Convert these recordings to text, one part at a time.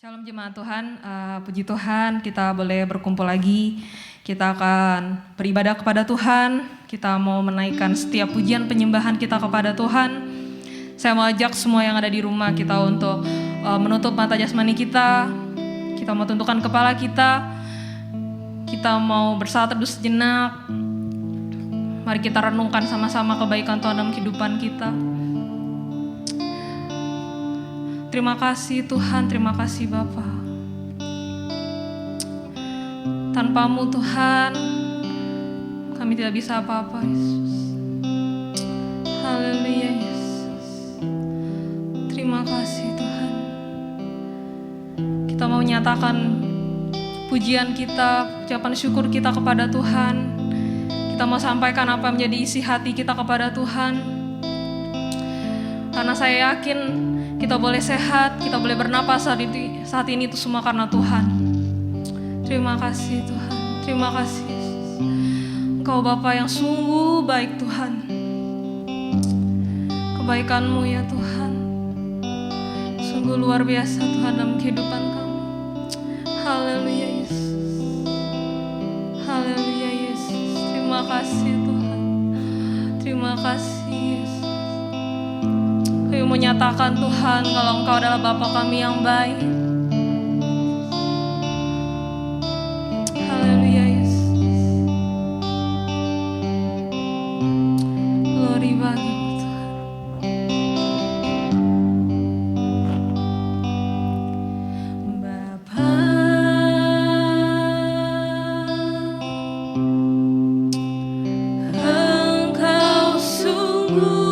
Shalom jemaat Tuhan, puji Tuhan kita boleh berkumpul lagi. Kita akan beribadah kepada Tuhan, kita mau menaikkan setiap pujian penyembahan kita kepada Tuhan. Saya mau ajak semua yang ada di rumah kita untuk menutup mata jasmani kita mau tundukkan kepala kita mau bersatu teduh sejenak. Mari kita renungkan sama-sama kebaikan Tuhan dalam kehidupan kita. Terima kasih Tuhan, terima kasih Bapa. Tanpamu Tuhan, kami tidak bisa apa-apa Yesus. Haleluya Yesus. Terima kasih Tuhan. Kita mau menyatakan pujian kita, ucapan syukur kita kepada Tuhan. Kita mau sampaikan apa menjadi isi hati kita kepada Tuhan. Karena saya yakin kita boleh sehat, kita boleh bernapas saat ini itu semua karena Tuhan. Terima kasih Tuhan, terima kasih Yesus. Engkau Bapa yang sungguh baik Tuhan. Kebaikan-Mu ya Tuhan, sungguh luar biasa Tuhan dalam kehidupan kami. Haleluya Yesus, haleluya Yesus. Terima kasih Tuhan, terima kasih Yesus. Kami menyatakan Tuhan kalau Engkau adalah Bapa kami yang baik. Haleluya Yesus. Glory bagi-Mu Tuhan. Bapa, Engkau sungguh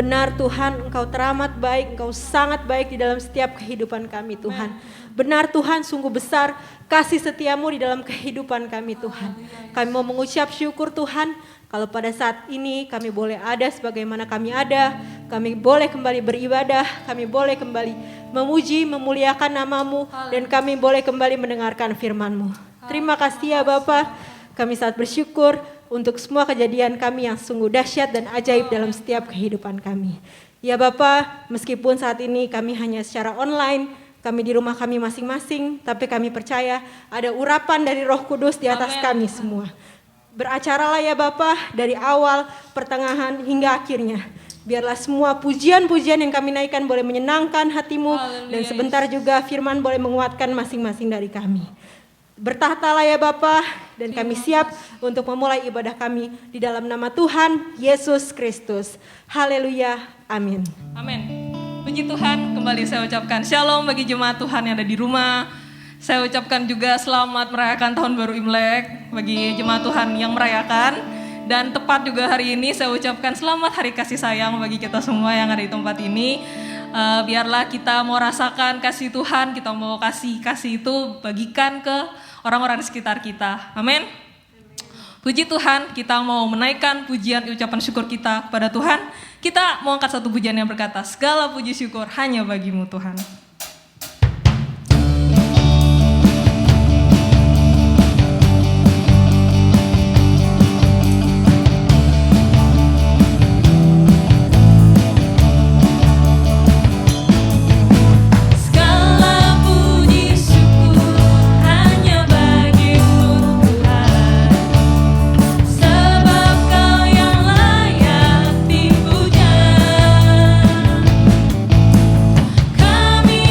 Benar Tuhan, Engkau teramat baik, Engkau sangat baik di dalam setiap kehidupan kami Tuhan. Benar Tuhan, sungguh besar kasih setiamu di dalam kehidupan kami Tuhan. Kami mau mengucap syukur Tuhan, kalau pada saat ini kami boleh ada sebagaimana kami ada, kami boleh kembali beribadah, kami boleh kembali memuji, memuliakan namamu, dan kami boleh kembali mendengarkan firman-Mu. Terima kasih ya Bapa, kami sangat bersyukur untuk semua kejadian kami yang sungguh dahsyat dan ajaib dalam setiap kehidupan kami. Ya Bapa, meskipun saat ini kami hanya secara online, kami di rumah kami masing-masing, tapi kami percaya ada urapan dari Roh Kudus di atas kami semua. Beracaralah ya Bapa, dari awal, pertengahan, hingga akhirnya. Biarlah semua pujian-pujian yang kami naikkan boleh menyenangkan hatimu, dan sebentar juga firman boleh menguatkan masing-masing dari kami. Bertahtalah ya Bapa, dan kami siap untuk memulai ibadah kami di dalam nama Tuhan Yesus Kristus. Haleluya, amin. Amin. Puji Tuhan, kembali saya ucapkan shalom bagi jemaat Tuhan yang ada di rumah. Saya ucapkan juga selamat merayakan tahun baru Imlek bagi jemaat Tuhan yang merayakan. Dan tepat juga hari ini saya ucapkan selamat hari kasih sayang bagi kita semua yang ada di tempat ini. Biarlah kita mau rasakan kasih Tuhan, kita mau kasih itu bagikan ke orang-orang di sekitar kita. Amin. Puji Tuhan, kita mau menaikkan pujian ucapan syukur kita kepada Tuhan. Kita mau angkat satu pujian yang berkata, segala puji syukur hanya bagimu Tuhan. Kami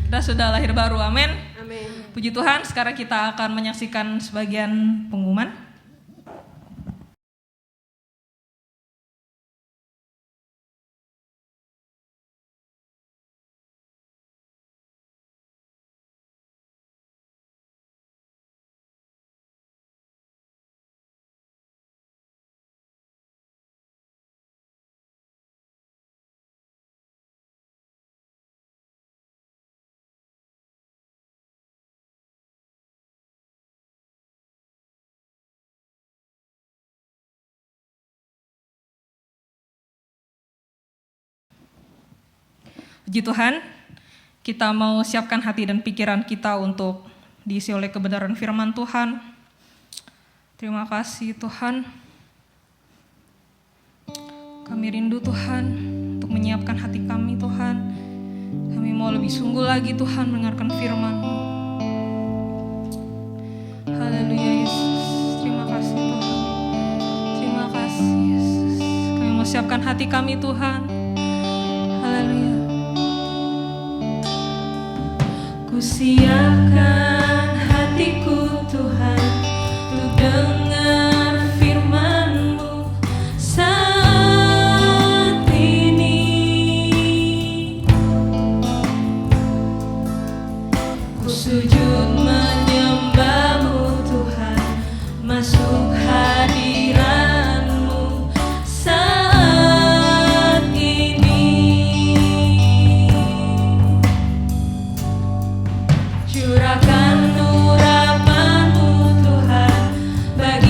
Kita sudah lahir baru, amin. Amin. Puji Tuhan, sekarang kita akan menyaksikan sebagian pengumuman. Puji Tuhan, kita mau siapkan hati dan pikiran kita untuk diisi oleh kebenaran firman Tuhan. Terima kasih Tuhan. Kami rindu Tuhan untuk menyiapkan hati kami Tuhan. Kami mau lebih sungguh lagi Tuhan mendengarkan firman-Mu. Haleluya Yesus, terima kasih Tuhan. Terima kasih Yesus. Kami mau siapkan hati kami Tuhan. Haleluya. Ku siapkan hatiku Tuhan untuk dengar firman-Mu saat ini. Ku sujud menyembah-Mu Tuhan, masuk hadirat-Mu saat ini. Curahkan urapan-Mu Tuhan bagi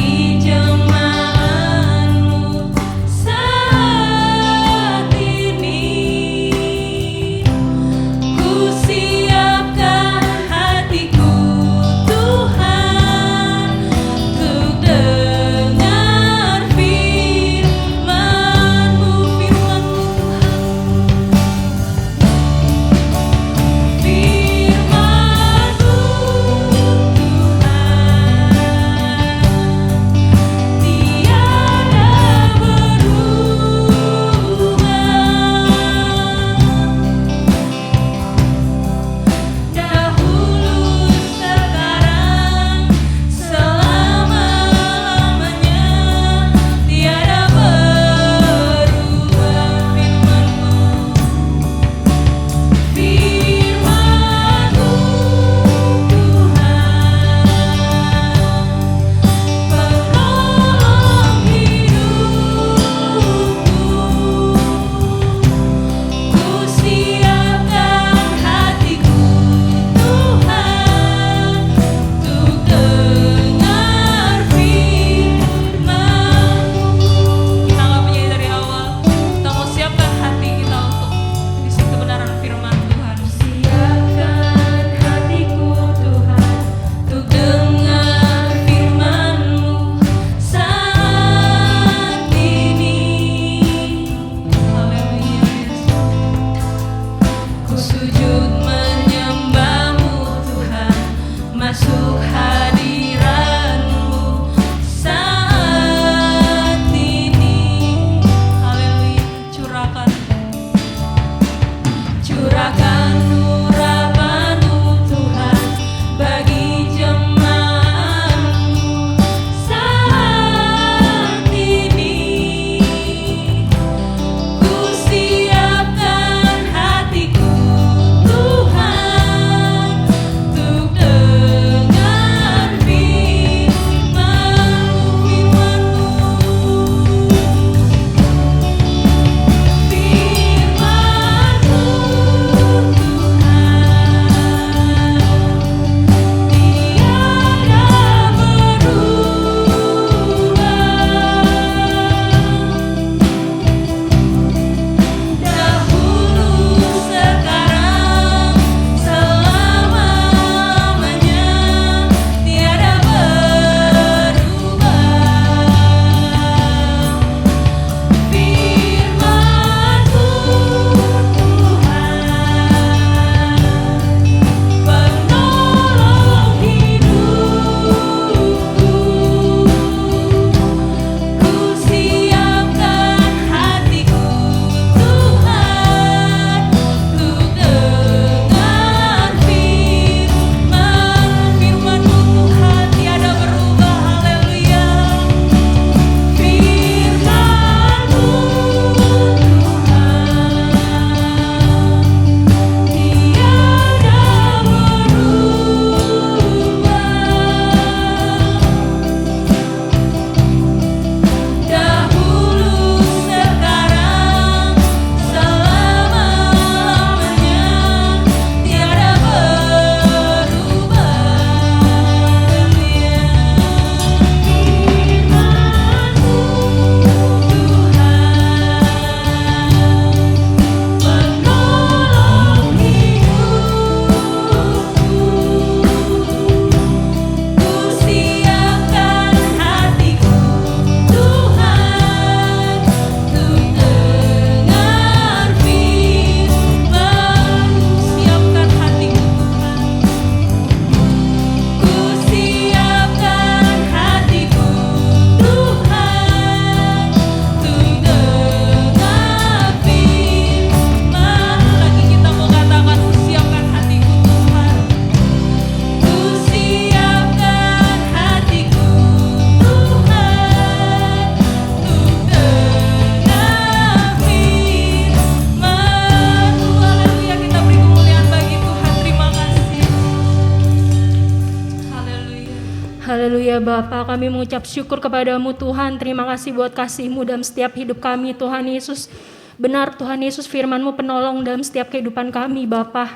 Ya Bapa, kami mengucap syukur kepadamu Tuhan. Terima kasih buat kasih-Mu dalam setiap hidup kami Tuhan Yesus. Benar Tuhan Yesus, firman-Mu penolong dalam setiap kehidupan kami Bapa.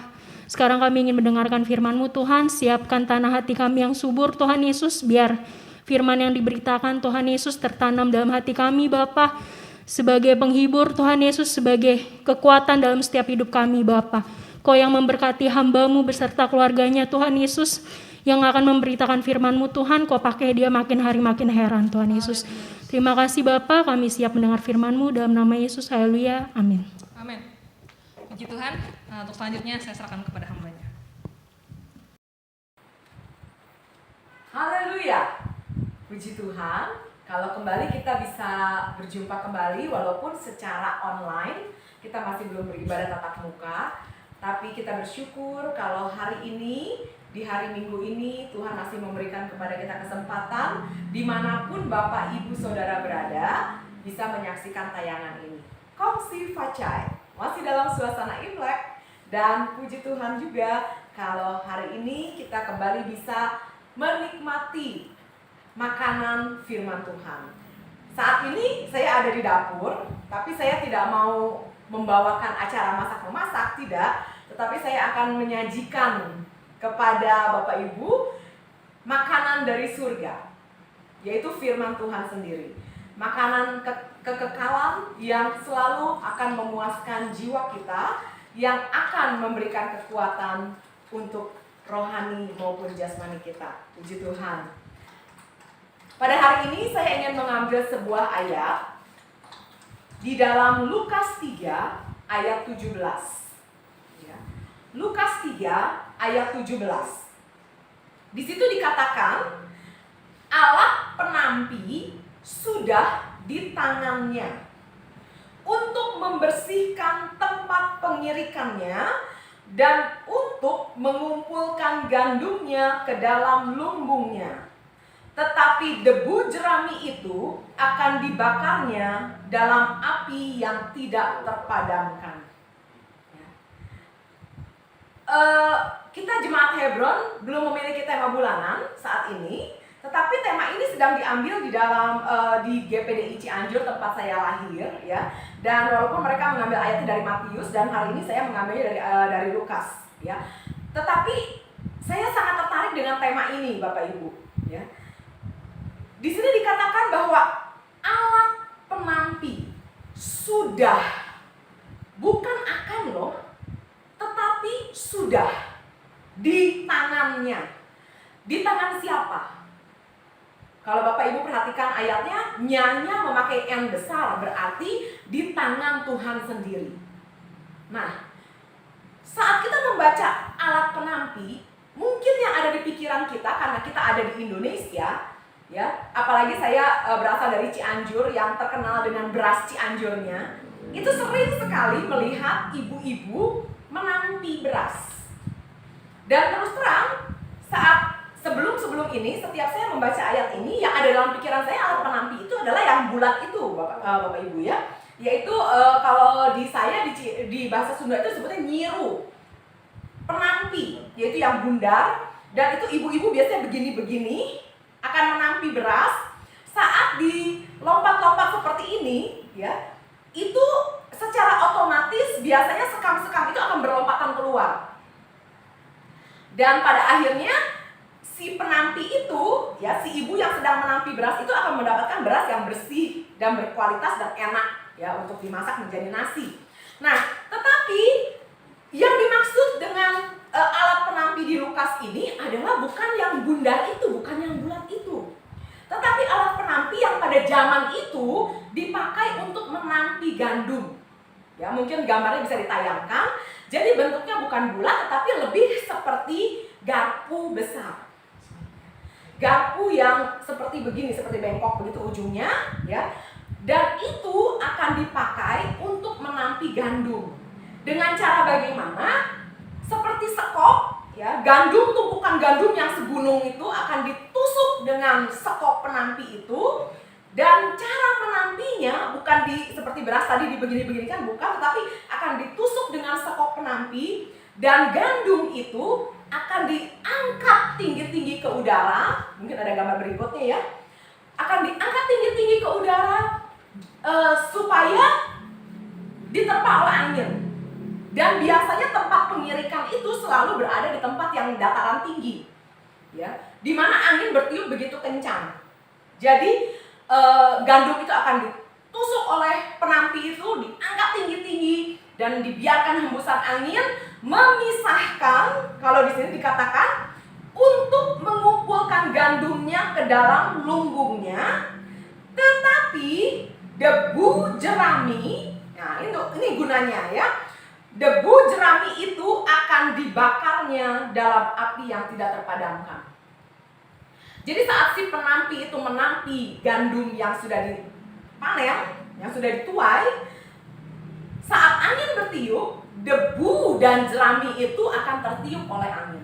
Sekarang kami ingin mendengarkan firman-Mu Tuhan. Siapkan tanah hati kami yang subur Tuhan Yesus. Biar firman yang diberitakan Tuhan Yesus tertanam dalam hati kami Bapa. Sebagai penghibur Tuhan Yesus, sebagai kekuatan dalam setiap hidup kami Bapa. Kau yang memberkati hamba-Mu beserta keluarganya Tuhan Yesus, yang akan memberitakan firman-Mu Tuhan, Kau pakai dia makin hari makin heran Tuhan Yesus. Terima kasih Bapa, kami siap mendengar firman-Mu dalam nama Yesus, haleluya, amin. Amin. Puji Tuhan. Nah, untuk selanjutnya saya serahkan kepada hambanya. Haleluya. Puji Tuhan. Kalau kembali kita bisa berjumpa kembali walaupun secara online, kita masih belum beribadah tatap muka, tapi kita bersyukur kalau hari ini, di hari Minggu ini, Tuhan masih memberikan kepada kita kesempatan dimanapun Bapak, Ibu, Saudara berada, bisa menyaksikan tayangan ini. Kongsi Facai, masih dalam suasana Imlek, dan puji Tuhan juga kalau hari ini kita kembali bisa menikmati makanan firman Tuhan. Saat ini saya ada di dapur, tapi saya tidak mau membawakan acara masak-memasak, tidak, tetapi saya akan menyajikan kepada Bapak Ibu makanan dari surga, yaitu firman Tuhan sendiri. Makanan kekekalan yang selalu akan memuaskan jiwa kita, yang akan memberikan kekuatan untuk rohani maupun jasmani kita. Puji Tuhan. Pada hari ini saya ingin mengambil sebuah ayat di dalam Lukas 3 ayat 17. Lukas 3 ayat 17. Di situ dikatakan alat penampi sudah di tangannya untuk membersihkan tempat pengirikannya dan untuk mengumpulkan gandumnya ke dalam lumbungnya. Tetapi debu jerami itu akan dibakarnya dalam api yang tidak terpadamkan. Kita Jemaat Hebron belum memiliki tema bulanan saat ini, tetapi tema ini sedang diambil di dalam di GPDI Cianjur tempat saya lahir, ya. Dan walaupun mereka mengambil ayatnya dari Matius dan hari ini saya mengambilnya dari Lukas, ya. Tetapi saya sangat tertarik dengan tema ini, Bapak Ibu, ya. Di sini dikatakan bahwa alat penampi sudah, bukan akan loh, tetapi sudah di tangannya. Di tangan siapa? Kalau Bapak Ibu perhatikan ayatnya, nyanya memakai N besar, berarti di tangan Tuhan sendiri. Nah, saat kita membaca alat penampi, mungkin yang ada di pikiran kita karena kita ada di Indonesia, ya, apalagi saya berasal dari Cianjur yang terkenal dengan beras Cianjurnya, itu sering sekali melihat ibu-ibu menampi beras. Dan terus terang, saat sebelum ini, setiap saya membaca ayat ini, yang ada dalam pikiran saya alat penampi itu adalah yang bulat itu, Bapak Ibu, ya. Yaitu kalau di saya di bahasa Sunda itu sebutnya nyiru. Penampi, yaitu yang bundar, dan itu ibu-ibu biasanya begini-begini akan menampi beras. Saat di lompat-lompat seperti ini, ya, itu secara otomatis biasanya sekam-sekam itu akan berlompatan keluar. Dan pada akhirnya si penampi itu, ya, si ibu yang sedang menampi beras itu akan mendapatkan beras yang bersih dan berkualitas dan enak, ya, untuk dimasak menjadi nasi. Nah, tetapi yang dimaksud dengan alat penampi di Lukas ini adalah bukan yang bundar itu, bukan yang bulat itu. Tetapi alat penampi yang pada zaman itu dipakai untuk menampi gandum. Ya, mungkin gambarnya bisa ditayangkan. Jadi bentuknya bukan bulat, tetapi lebih seperti garpu besar. Garpu yang seperti begini, seperti bengkok begitu ujungnya, ya. Dan itu akan dipakai untuk menampi gandum. Dengan cara bagaimana? Seperti sekop, ya, gandum, tumpukan gandum yang segunung itu akan ditusuk dengan sekop penampi itu. Dan cara menampinya bukan seperti beras tadi dibegini-beginikan, bukan, tetapi akan ditusuk dengan sekop penampi. Dan gandum itu akan diangkat tinggi-tinggi ke udara. Mungkin ada gambar berikutnya ya. Akan diangkat tinggi-tinggi ke udara supaya diterpa oleh angin. Dan biasanya tempat pengirikan itu selalu berada di tempat yang dataran tinggi, ya, di mana angin bertiup begitu kencang. Jadi gandum itu akan ditusuk oleh penampi itu, diangkat tinggi-tinggi dan dibiarkan hembusan angin memisahkan. Kalau di sini dikatakan untuk mengumpulkan gandumnya ke dalam lumbungnya, tetapi debu jerami, nah ini gunanya ya. Debu jerami itu akan dibakarnya dalam api yang tidak terpadamkan. Jadi saat si penampi itu menampi gandum yang sudah dipanen, yang sudah dituai, saat angin bertiup, debu dan jerami itu akan tertiup oleh angin.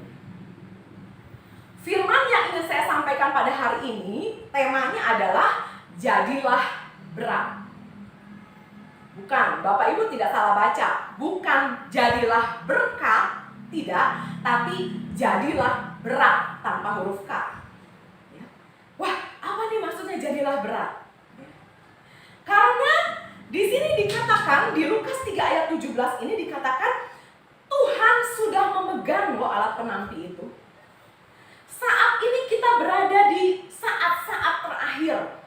Firman yang ingin saya sampaikan pada hari ini, temanya adalah jadilah berat. Bukan, Bapak Ibu tidak salah baca. Bukan jadilah berkat, tidak, tapi jadilah berat tanpa huruf K. Ya. Wah, apa nih maksudnya jadilah berat? Ya. Karena di sini dikatakan, di Lukas 3 ayat 17 ini dikatakan Tuhan sudah memegang loh alat penampi itu. Saat ini kita berada di saat-saat terakhir.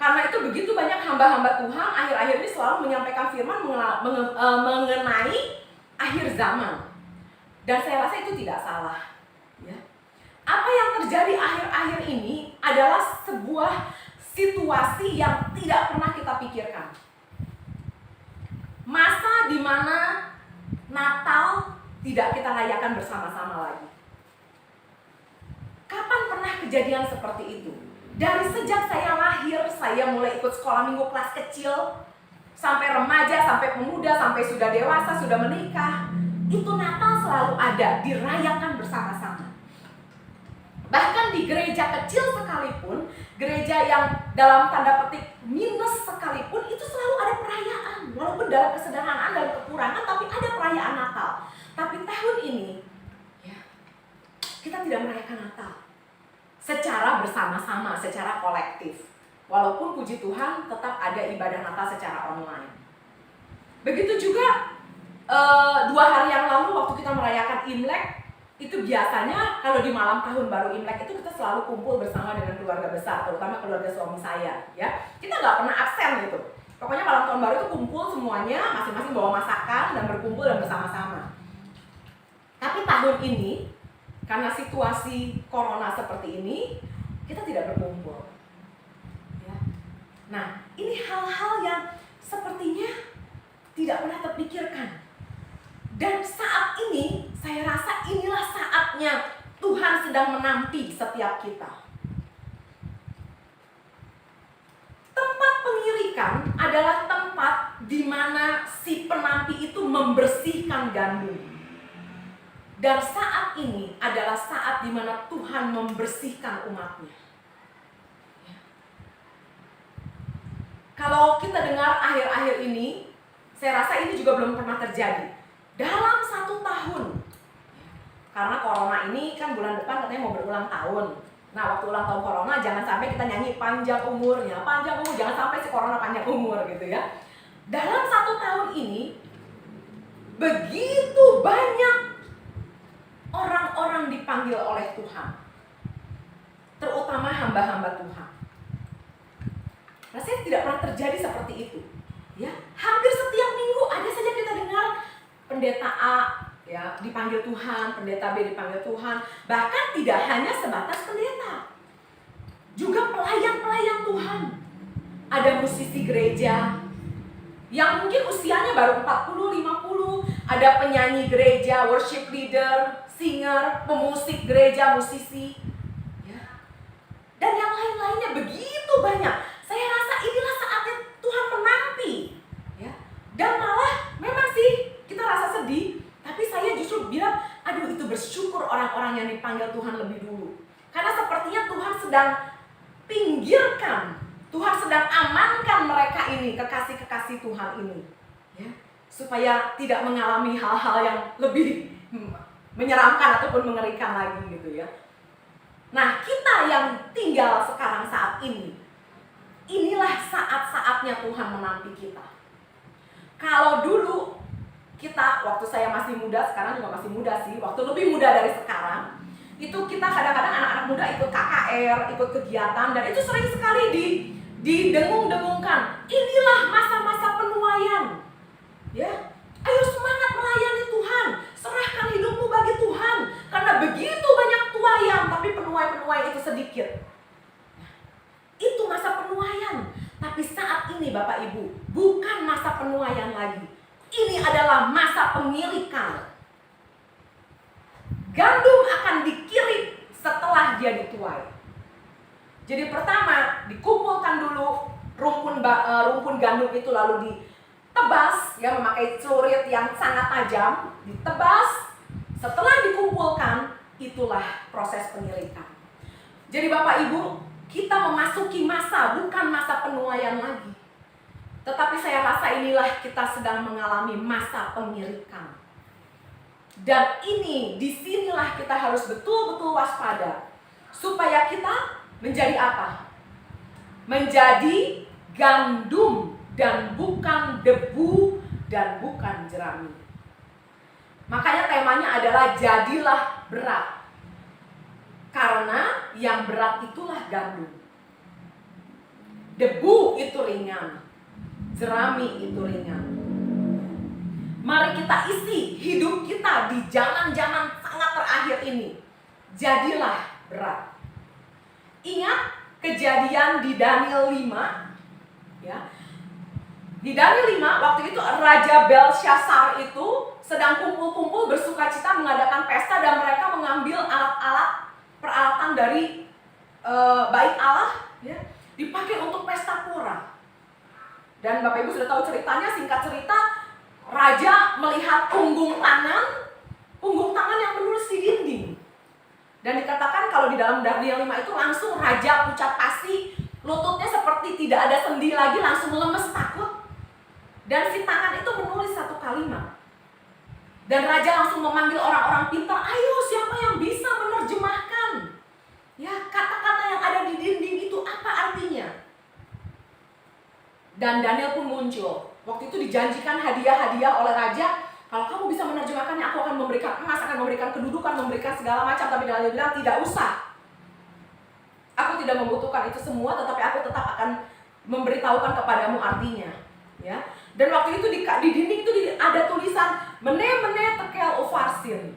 Karena itu begitu banyak hamba-hamba Tuhan akhir-akhir ini selalu menyampaikan firman mengenai akhir zaman. Dan saya rasa itu tidak salah. Ya. Apa yang terjadi akhir-akhir ini adalah sebuah situasi yang tidak pernah kita pikirkan. Masa di mana Natal tidak kita rayakan bersama-sama lagi. Kapan pernah kejadian seperti itu? Dari sejak saya lahir, saya mulai ikut sekolah minggu kelas kecil, sampai remaja, sampai pemuda, sampai sudah dewasa, sudah menikah. Itu Natal selalu ada, dirayakan bersama-sama. Bahkan di gereja kecil sekalipun, gereja yang dalam tanda petik minus sekalipun, itu selalu ada perayaan. Walaupun dalam kesederhanaan, dalam kekurangan, tapi ada perayaan Natal. Tapi tahun ini, ya, kita tidak merayakan Natal secara bersama-sama, secara kolektif. Walaupun puji Tuhan tetap ada ibadah Natal secara online. Begitu juga 2 hari yang lalu waktu kita merayakan Imlek, itu biasanya kalau di malam tahun baru Imlek itu kita selalu kumpul bersama dengan keluarga besar, terutama keluarga suami saya. Ya, kita nggak pernah absen gitu. Pokoknya malam tahun baru itu kumpul semuanya, masing-masing bawa masakan dan berkumpul dan bersama-sama. Tapi tahun ini, karena situasi corona seperti ini, kita tidak berkumpul. Ya. Nah, ini hal-hal yang sepertinya tidak pernah terpikirkan. Dan saat ini, saya rasa inilah saatnya Tuhan sedang menanti setiap kita. Tempat pengirikan adalah tempat di mana si penampi itu membersihkan gandum. Dan saat ini adalah saat di mana Tuhan membersihkan umatnya. Ya. Kalau kita dengar akhir-akhir ini, saya rasa ini juga belum pernah terjadi. Dalam 1 tahun, karena corona ini kan bulan depan katanya mau berulang tahun. Nah, waktu ulang tahun corona jangan sampai kita nyanyi panjang umurnya, panjang umur, jangan sampai si corona panjang umur gitu ya. Dalam 1 tahun ini, begitu banyak orang-orang dipanggil oleh Tuhan, terutama hamba-hamba Tuhan. Rasanya tidak pernah terjadi seperti itu. Ya, hampir setiap minggu ada saja kita dengar pendeta A ya dipanggil Tuhan, pendeta B dipanggil Tuhan. Bahkan tidak hanya sebatas pendeta, juga pelayan-pelayan Tuhan. Ada musisi gereja yang mungkin usianya baru 40-50, ada penyanyi gereja, worship leader, singer, pemusik gereja, musisi, ya. Dan yang lain-lainnya begitu banyak. Saya rasa inilah saatnya Tuhan menanti, ya. Dan malah memang sih kita rasa sedih, tapi saya justru bilang, aduh itu bersyukur orang-orang yang dipanggil Tuhan lebih dulu. Karena sepertinya Tuhan sedang pinggirkan, Tuhan sedang amankan mereka ini, kekasih-kekasih Tuhan ini, ya, supaya tidak mengalami hal-hal yang lebih menyeramkan ataupun mengerikan lagi gitu ya. Nah, kita yang tinggal sekarang saat ini, inilah saat-saatnya Tuhan menampi kita. Kalau dulu kita, waktu saya masih muda, sekarang juga masih muda sih, waktu lebih muda dari sekarang, itu kita kadang-kadang anak-anak muda ikut KKR, ikut kegiatan, dan itu sering sekali didengung-dengungkan. Inilah masa-masa penuaian. Ya, ayo semangat melayani Tuhan, serahkan hidupmu bagi Tuhan, karena begitu banyak tuaian, tapi penuai-penuai itu sedikit. Itu masa penuaian. Tapi saat ini Bapak Ibu, bukan masa penuaian lagi. Ini adalah masa pengirikan. Gandum akan dikirim setelah dia dituai. Jadi pertama dikumpulkan dulu rumpun gandum itu, lalu ditebas ya, memakai celurit yang sangat tajam, ditebas. Setelah dikumpulkan, itulah proses pengirikan. Jadi Bapak Ibu, kita memasuki masa, bukan masa penuaian lagi. Tetapi saya rasa inilah kita sedang mengalami masa pengirikan. Dan ini, disinilah kita harus betul-betul waspada. Supaya kita menjadi apa? Menjadi gandum dan bukan debu dan bukan jerami. Makanya temanya adalah jadilah berat. Karena yang berat itulah gandum. Debu itu ringan, jerami itu ringan. Mari kita isi hidup kita di zaman-zaman sangat terakhir ini. Jadilah berat. Ingat kejadian di Daniel 5, ya. Di Daniel 5 waktu itu Raja Belshazzar itu sedang kumpul-kumpul bersukacita mengadakan pesta, dan mereka mengambil alat-alat peralatan dari bait Allah, ya, dipakai untuk pesta pora. Dan Bapak Ibu sudah tahu ceritanya, singkat cerita, Raja melihat punggung tangan yang menulis di dinding. Dan dikatakan kalau di dalam Daniel 5 itu langsung Raja ucap pasi, lututnya seperti tidak ada sendi lagi, langsung lemes takut. Dan si tangan itu menulis satu kalimat. Dan Raja langsung memanggil orang-orang pintar, ayo siapa yang bisa menerjemahkan? Ya, kata-kata yang ada di dinding itu apa artinya? Dan Daniel pun muncul. Waktu itu dijanjikan hadiah-hadiah oleh Raja. Kalau kamu bisa menerjemahkannya, aku akan memberikan emas, akan memberikan kedudukan, memberikan segala macam. Tapi Daniel bilang, tidak usah. Aku tidak membutuhkan itu semua, tetapi aku tetap akan memberitahukan kepadamu artinya. Ya. Dan waktu itu di dinding itu ada tulisan mene tekel ufarsin.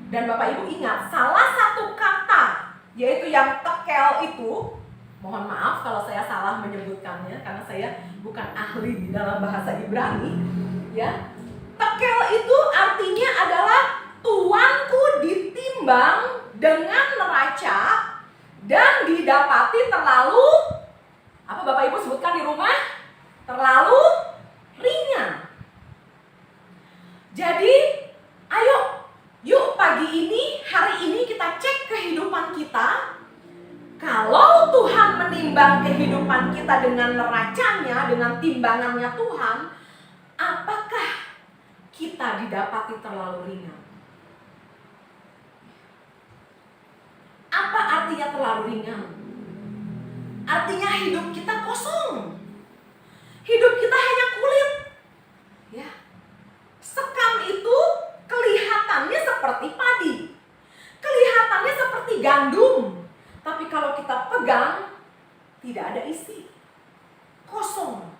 Dan Bapak Ibu ingat, salah satu kata, yaitu yang tekel itu, mohon maaf kalau saya salah menyebutkannya, karena saya bukan ahli di dalam bahasa Ibrani, ya. Tekel itu artinya adalah tuanku ditimbang dengan neraca dan didapati terlalu, apa Bapak Ibu sebutkan di rumah? Terlalu ringan. Jadi, ayo, yuk pagi ini, hari ini kita cek kehidupan kita. Kalau Tuhan menimbang kehidupan kita dengan neracanya, dengan timbangannya Tuhan, apakah kita didapati terlalu ringan? Apa artinya terlalu ringan? Artinya hidup kita kosong. Hidup kita hanya kulit. Ya. Sekam itu kelihatannya seperti padi. Kelihatannya seperti gandum. Tapi kalau kita pegang, tidak ada isi. Kosong.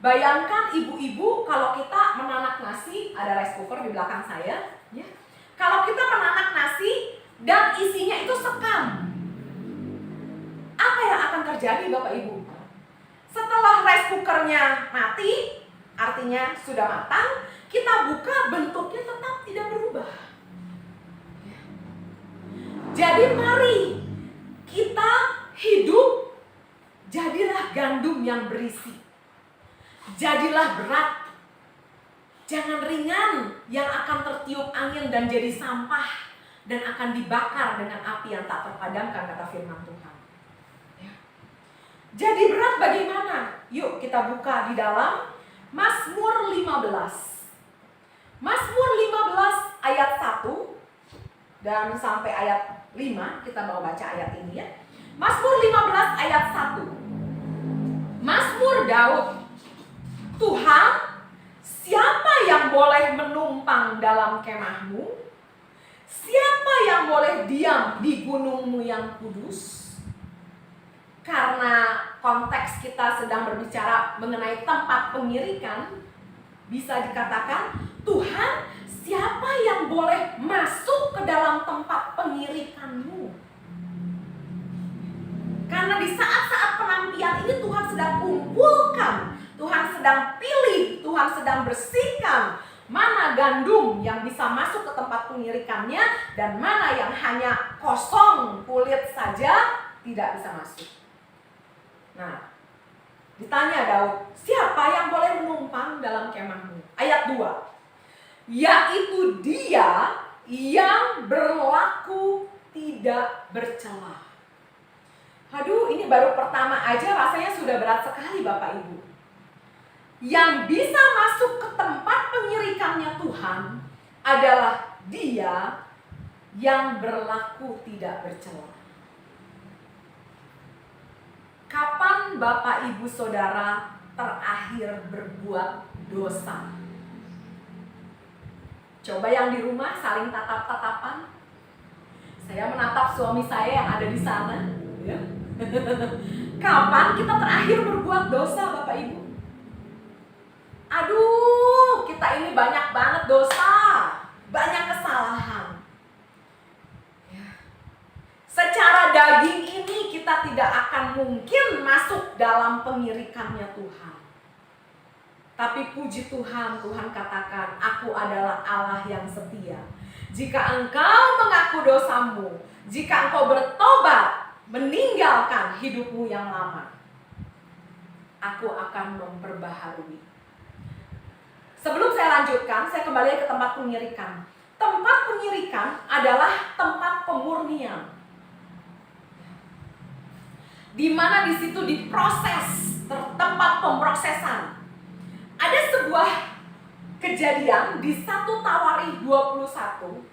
Bayangkan ibu-ibu kalau kita menanak nasi, ada rice cooker di belakang saya. Ya. Kalau kita menanak nasi dan isinya itu sekam, apa yang akan terjadi Bapak Ibu? Setelah rice cookernya mati, artinya sudah matang, kita buka, bentuknya tetap tidak berubah. Jadi mari kita hidup, jadilah gandum yang berisi. Jadilah berat. Jangan ringan yang akan tertiup angin dan jadi sampah dan akan dibakar dengan api yang tak terpadamkan, kata firman Tuhan. Ya. Jadi berat bagaimana? Yuk kita buka di dalam Mazmur 15. Mazmur 15 ayat 1 dan sampai ayat 5, kita mau baca ayat ini ya. Mazmur 15 ayat 1. Mazmur Daud. Tuhan, siapa yang boleh menumpang dalam kemahmu? Siapa yang boleh diam di gunungmu yang kudus? Karena konteks kita sedang berbicara mengenai tempat pengirikan, bisa dikatakan, Tuhan, siapa yang boleh masuk ke dalam tempat pengirikanmu? Karena di saat-saat penampian ini Tuhan sedang kumpulkan, Tuhan sedang pilih, Tuhan sedang bersihkan mana gandum yang bisa masuk ke tempat pengirikannya dan mana yang hanya kosong kulit saja tidak bisa masuk. Nah, ditanya Daud, siapa yang boleh menumpang dalam kemahmu? Ayat 2, yaitu dia yang berlaku tidak bercela. Aduh, ini baru pertama aja rasanya sudah berat sekali Bapak Ibu. Yang bisa masuk ke tempat pengirikannya Tuhan adalah dia yang berlaku tidak bercela. Kapan Bapak Ibu Saudara terakhir berbuat dosa? Coba yang di rumah saling tatap-tatapan. Saya menatap suami saya yang ada di sana, ya. Kapan kita terakhir berbuat dosa Bapak Ibu? Aduh, kita ini banyak banget dosa, banyak kesalahan. Ya. Secara daging ini kita tidak akan mungkin masuk dalam pengirikannya Tuhan. Tapi puji Tuhan, Tuhan katakan, aku adalah Allah yang setia. Jika engkau mengaku dosamu, jika engkau bertobat, meninggalkan hidupmu yang lama, aku akan memperbaharui. Sebelum saya lanjutkan, saya kembali ke tempat pengirikan. Tempat pengirikan adalah tempat pemurnian, di mana di situ diproses, tempat pemrosesan. Ada sebuah kejadian di 1 Tawarikh 21.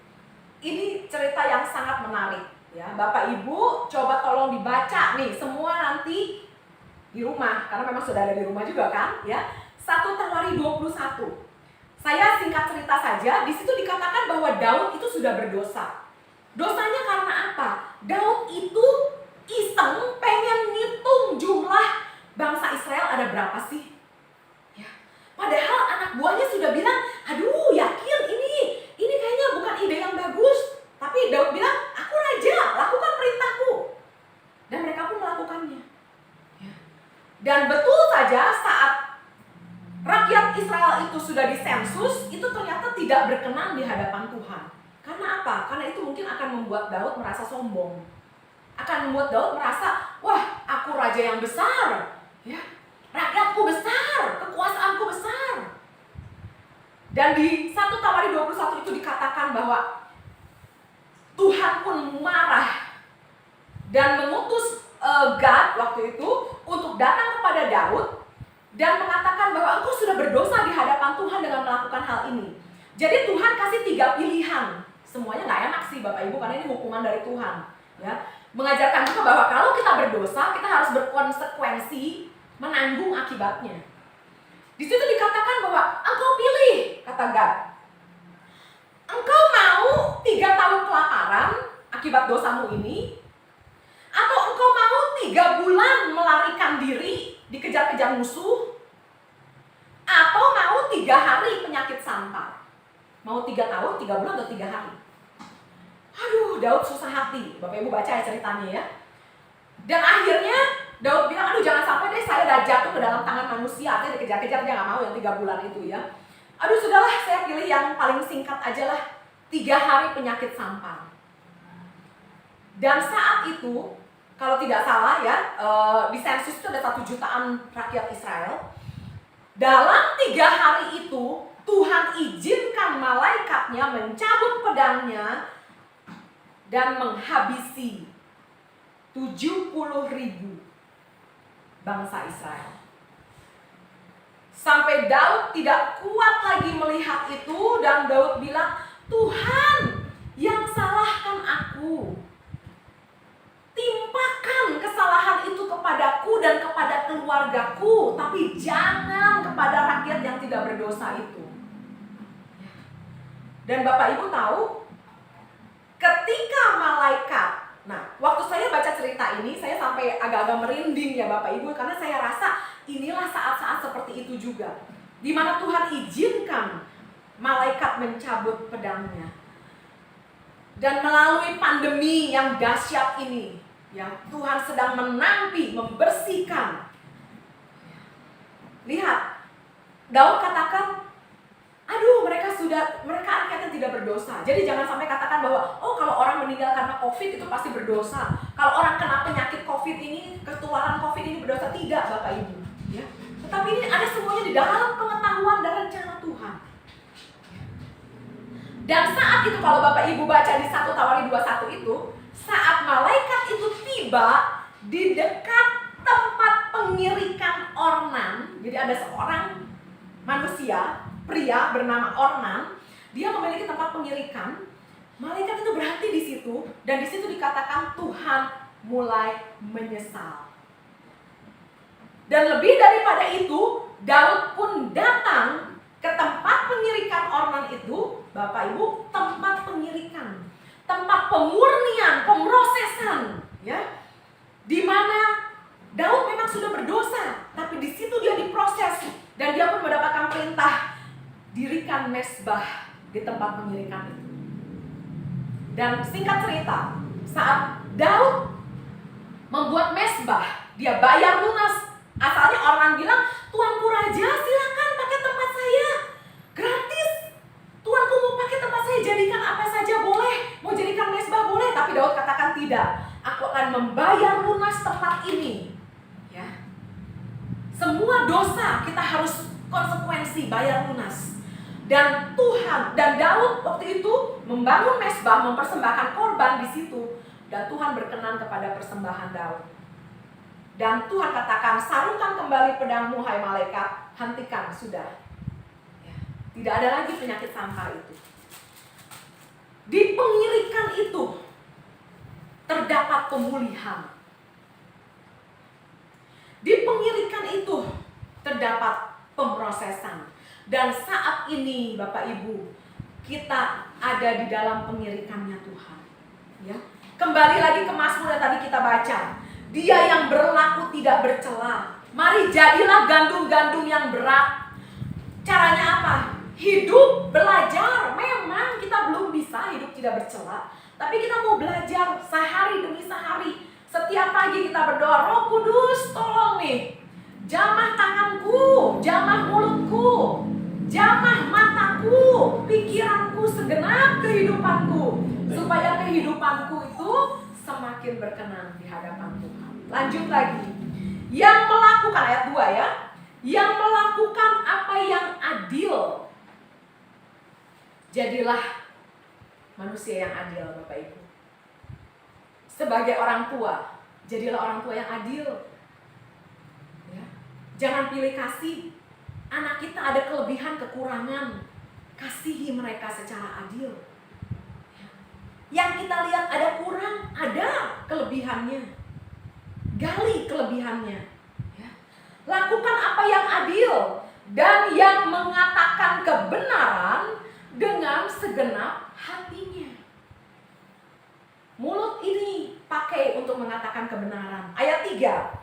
Ini cerita yang sangat menarik. Ya, Bapak Ibu coba tolong dibaca nih semua nanti di rumah, karena memang sudah ada di rumah juga kan, ya. 1 Tawarikh 21. Saya singkat cerita saja, di situ dikatakan bahwa Daud itu sudah berdosa. Dosanya karena apa? Daud itu iseng pengen ngitung jumlah bangsa Israel ada berapa sih? Ya. Padahal anak buahnya sudah bilang, aduh yakin ini kayaknya bukan ide yang bagus. Tapi Daud bilang, aku raja, lakukan perintahku. Dan mereka pun melakukannya. Ya. Dan betul saja saat rakyat Israel itu sudah disensus, itu ternyata tidak berkenan di hadapan Tuhan. Karena apa? Karena itu mungkin akan membuat Daud merasa sombong. Akan membuat Daud merasa, wah aku raja yang besar. Ya. Rakyatku besar, kekuasaanku besar. Dan di 1 Tawarikh 21 itu dikatakan bahwa Tuhan pun marah dan mengutus Gad waktu itu untuk datang kepada Daud dan mengatakan bahwa engkau sudah berdosa di hadapan Tuhan dengan melakukan hal ini. Jadi Tuhan kasih 3 pilihan. Semuanya nggak enak sih Bapak Ibu, karena ini hukuman dari Tuhan. Ya, mengajarkan juga bahwa kalau kita berdosa, kita harus berkonsekuensi menanggung akibatnya. Di situ dikatakan bahwa engkau pilih, kata Gad. Engkau mau 3 tahun kelaparan akibat dosamu ini, atau engkau mau 3 bulan melarikan diri dikejar-kejar musuh, atau mau 3 hari penyakit sampar? Mau 3 tahun, 3 bulan, atau 3 hari? Aduh, Daud susah hati. Bapak Ibu baca ya ceritanya ya. Dan akhirnya Daud bilang, aduh jangan sampai deh saya udah jatuh ke dalam tangan manusia. Artinya dikejar-kejar, dia gak mau yang 3 bulan itu ya. Aduh sudahlah, saya pilih yang paling singkat aja lah, 3 hari penyakit sampar. Dan saat itu, kalau tidak salah ya, di sensus itu ada 1 jutaan rakyat Israel. Dalam 3 hari itu, Tuhan izinkan malaikatnya mencabut pedangnya dan menghabisi 70.000 bangsa Israel. Sampai Daud tidak kuat lagi melihat itu dan Daud bilang, Tuhan yang salahkan aku. Timpakan kesalahan itu kepadaku dan kepada keluargaku, tapi jangan kepada rakyat yang tidak berdosa itu. Dan Bapak Ibu tahu, ketika malaikat, nah waktu saya baca cerita ini, saya sampai agak-agak merinding ya Bapak Ibu, karena saya rasa inilah saat-saat seperti itu juga, di mana Tuhan izinkan malaikat mencabut pedangnya. Dan melalui pandemi yang dahsyat ini, ya Tuhan sedang menampi, membersihkan. Lihat, Daud katakan, aduh mereka rakyatnya tidak berdosa. Jadi jangan sampai katakan bahwa, oh kalau orang meninggal karena COVID itu pasti berdosa. Kalau orang kena penyakit COVID ini, ketularan COVID ini berdosa. Tidak Bapak Ibu. Ya. Tetapi ini ada semuanya di dalam pengetahuan dan rencana Tuhan. Dan saat itu kalau Bapak Ibu baca di 1 Tawari 21 itu, saat malaikat itu tiba di dekat tempat pengirikan Ornan, jadi ada seorang manusia, pria bernama Ornan, dia memiliki tempat pengirikan. Malaikat itu berhenti di situ dan di situ dikatakan Tuhan mulai menyesal. Dan lebih daripada itu, Daud pun datang ke tempat pengirikan Ornan itu, Bapak Ibu, tempat pengirikan, tempat pemurnian, pemrosesan, ya, di mana Daud memang sudah berdosa, tapi di situ dia diproses dan dia pun mendapatkan perintah dirikan mezbah di tempat pengirikan itu. Dan singkat cerita, saat Daud membuat mezbah, dia bayar lunas. Asalnya orang bilang, Tuanku Raja silakan pakai tempat saya, gratis. Tuanku mau pakai tempat saya, jadikan apa saja boleh, mau jadikan mezbah boleh. Tapi Daud katakan tidak, aku akan membayar lunas tempat ini. Ya, semua dosa kita harus konsekuensi bayar lunas. Dan Tuhan dan Daud waktu itu membangun mezbah, mempersembahkan korban di situ, dan Tuhan berkenan kepada persembahan Daud. Dan Tuhan katakan, sarungkan kembali pedangmu hai malaikat, hentikan sudah. Ya, tidak ada lagi penyakit sampar itu. Di pengirikan itu terdapat pemulihan. Di pengirikan itu terdapat pemrosesan. Dan saat ini Bapak Ibu, kita ada di dalam pengirikannya Tuhan. Ya. Kembali lagi ke Mazmur yang tadi kita baca. Dia yang berlaku tidak bercela. Mari jadilah gandum-gandum yang berat. Caranya apa? Hidup, belajar. Memang kita belum bisa hidup tidak bercela, tapi kita mau belajar sehari demi sehari. Setiap pagi kita berdoa, Roh Kudus tolong nih, jamah tanganku, jamah mulutku, jamah mataku, pikiranku, segenap kehidupanku, supaya kehidupanku itu semakin berkenan di hadapan Tuhan. Lanjut lagi. Yang melakukan, ayat 2 ya, yang melakukan apa yang adil. Jadilah manusia yang adil Bapak Ibu. Sebagai orang tua, jadilah orang tua yang adil. Ya. Jangan pilih kasih. Anak kita ada kelebihan, kekurangan, kasihi mereka secara adil. Ya. Yang kita lihat ada kurang, ada kelebihannya. Gali kelebihannya. Ya. Lakukan apa yang adil dan yang mengatakan kebenaran dengan segenap hatinya. Mulut ini pakai untuk mengatakan kebenaran. Ayat 3.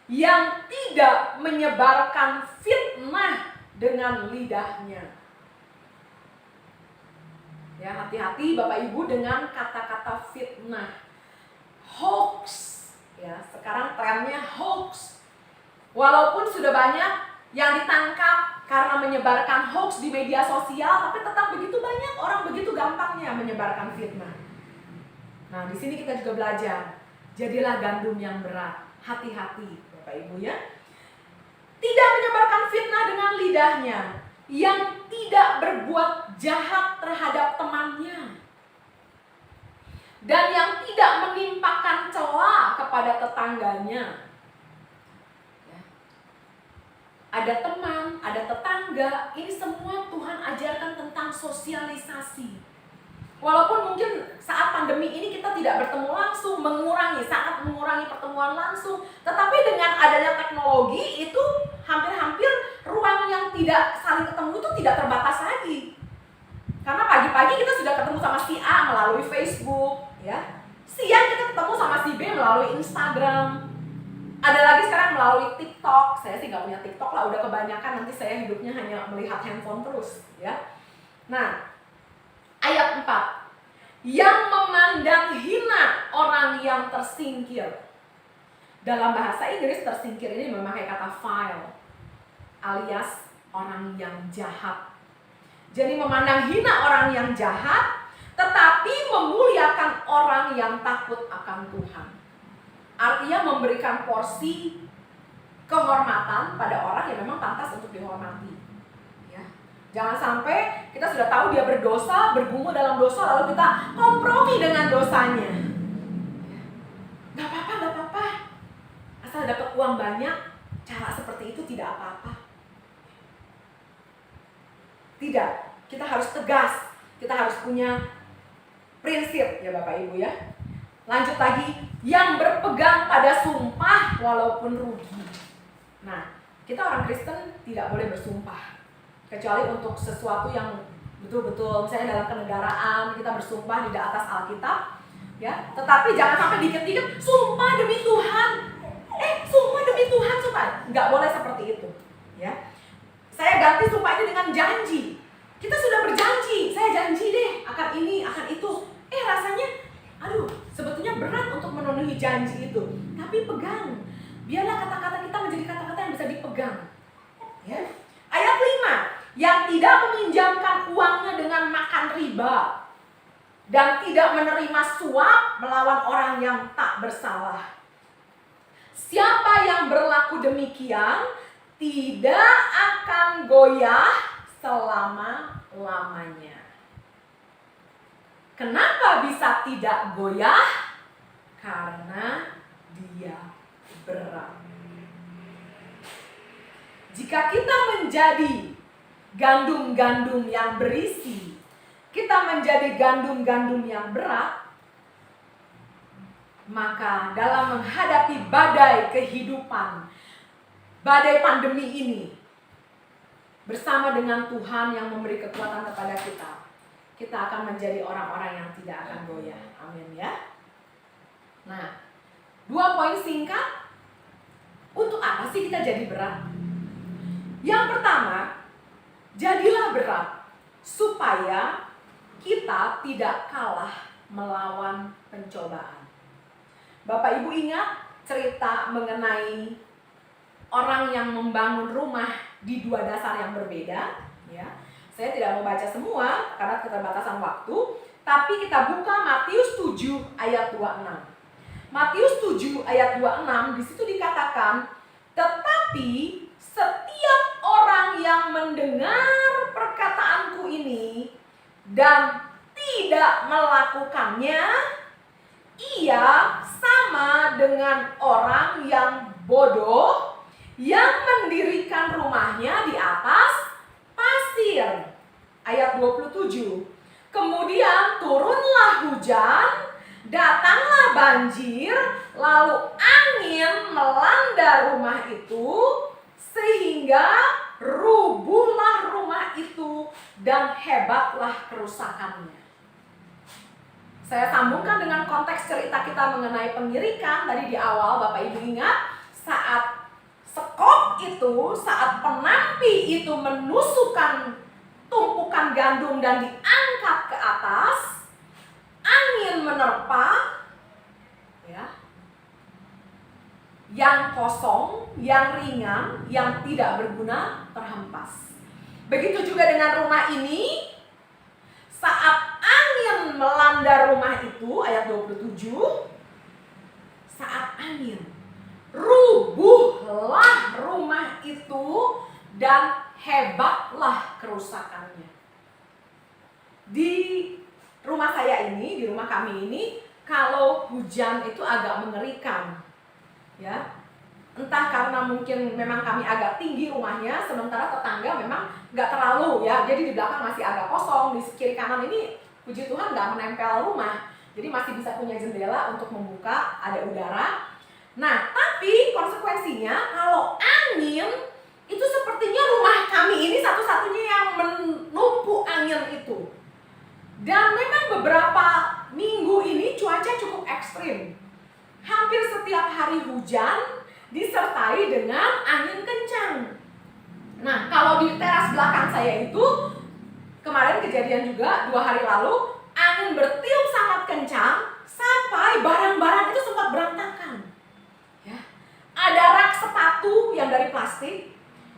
Yang tidak menyebarkan fitnah dengan lidahnya. Ya, hati-hati Bapak Ibu dengan kata-kata fitnah. Hoax. Ya, sekarang trennya hoax. Walaupun sudah banyak yang ditangkap karena menyebarkan hoax di media sosial, tapi tetap begitu banyak orang begitu gampangnya menyebarkan fitnah. Nah, di sini kita juga belajar, jadilah gandum yang berat. Hati-hati, Bapak Ibu ya. Tidak menyebarkan fitnah dengan lidahnya, yang tidak berbuat jahat terhadap temannya, dan yang tidak menimpakan cela kepada tetangganya. Ya. Ada teman, ada tetangga, ini semua Tuhan ajarkan tentang sosialisasi. Walaupun mungkin saat pandemi ini kita tidak bertemu langsung, sangat mengurangi pertemuan langsung, tetapi dengan adanya teknologi itu hampir-hampir ruang yang tidak saling ketemu itu tidak terbatas lagi. Karena pagi-pagi kita sudah ketemu sama si A melalui Facebook, ya. Siang kita ketemu sama si B melalui Instagram. Ada lagi sekarang melalui TikTok. Saya sih nggak punya TikTok lah, udah kebanyakan, nanti saya hidupnya hanya melihat handphone terus, ya. Nah, ayat 4. Yang memandang hina orang yang tersingkir. Dalam bahasa Inggris tersingkir ini memakai kata vile, alias orang yang jahat. Jadi memandang hina orang yang jahat, tetapi memuliakan orang yang takut akan Tuhan. Artinya memberikan porsi kehormatan pada orang yang memang pantas untuk dihormati. Ya. Jangan sampai kita sudah tahu dia berdosa, bergumul dalam dosa, lalu kita kompromi dengan dosanya. Gak apa-apa. Asal dapat uang banyak, cara seperti itu tidak apa-apa. Tidak, kita harus tegas, kita harus punya prinsip ya Bapak Ibu ya. Lanjut lagi, yang berpegang pada sumpah walaupun rugi. Nah, kita orang Kristen tidak boleh bersumpah, kecuali untuk sesuatu yang betul-betul, misalnya dalam kenegaraan kita bersumpah di atas Alkitab, ya. Tetapi jangan sampai dikit-dikit sumpah demi Tuhan, sumpah demi Tuhan, sumpah, nggak boleh seperti itu, ya. Saya ganti sumpah ini dengan janji. Kita sudah berjanji, saya janji deh akan ini, akan itu. Rasanya, sebetulnya berat untuk memenuhi janji itu. Tapi pegang. Biarlah kata-kata kita menjadi kata-kata yang bisa dipegang. Ya. Ayat 5. Yang tidak meminjamkan uangnya dengan makan riba. Dan tidak menerima suap melawan orang yang tak bersalah. Siapa yang berlaku demikian tidak akan goyah selama-lamanya. Kenapa bisa tidak goyah? Karena dia berat. Jika kita menjadi gandum-gandum yang berisi, kita menjadi gandum-gandum yang berat, maka dalam menghadapi badai kehidupan, badai pandemi ini, bersama dengan Tuhan yang memberi kekuatan kepada kita akan menjadi orang-orang yang tidak akan goyah. Amin ya. Nah, 2 poin singkat. Untuk apa sih kita jadi berat? Yang pertama, jadilah berat supaya kita tidak kalah melawan pencobaan. Bapak Ibu ingat cerita mengenai orang yang membangun rumah di 2 dasar yang berbeda, ya. Saya tidak mau baca semua karena keterbatasan waktu, tapi kita buka Matius 7 ayat 26. Matius 7 ayat 26 di situ dikatakan, tetapi setiap orang yang mendengar perkataanku ini dan tidak melakukannya, ia sama dengan orang yang bodoh yang mendirikan rumahnya di atas pasir. Ayat 27. Kemudian turunlah hujan, datanglah banjir, lalu angin melanda rumah itu, sehingga rubuhlah rumah itu dan hebatlah kerusakannya. Saya sambungkan dengan konteks cerita kita mengenai pengirikan tadi di awal. Bapak Ibu ingat saat sekop itu, saat penampi itu menusukkan tumpukan gandum dan diangkat ke atas, angin menerpa, ya, yang kosong, yang ringan, yang tidak berguna terhempas. Begitu juga dengan rumah ini, saat angin melanda rumah itu, ayat 27, saat angin, rubuhlah rumah itu dan hebatlah kerusakannya. Di rumah saya ini, di rumah kami ini, kalau hujan itu agak mengerikan, ya. Entah karena mungkin memang kami agak tinggi rumahnya, sementara tetangga memang nggak terlalu ya. Jadi di belakang masih agak kosong, di kiri kanan ini puji Tuhan nggak menempel rumah. Jadi masih bisa punya jendela untuk membuka, ada udara. Nah, tapi konsekuensinya kalau angin, itu sepertinya rumah kami ini satu-satunya yang menumpuk angin itu. Dan memang beberapa minggu ini cuaca cukup ekstrim. Hampir setiap hari hujan, disertai dengan angin kencang. Nah, kalau di teras belakang saya itu kemarin kejadian juga 2 hari lalu, angin bertiup sangat kencang sampai barang-barang itu sempat berantakan. Ya. Ada rak sepatu yang dari plastik.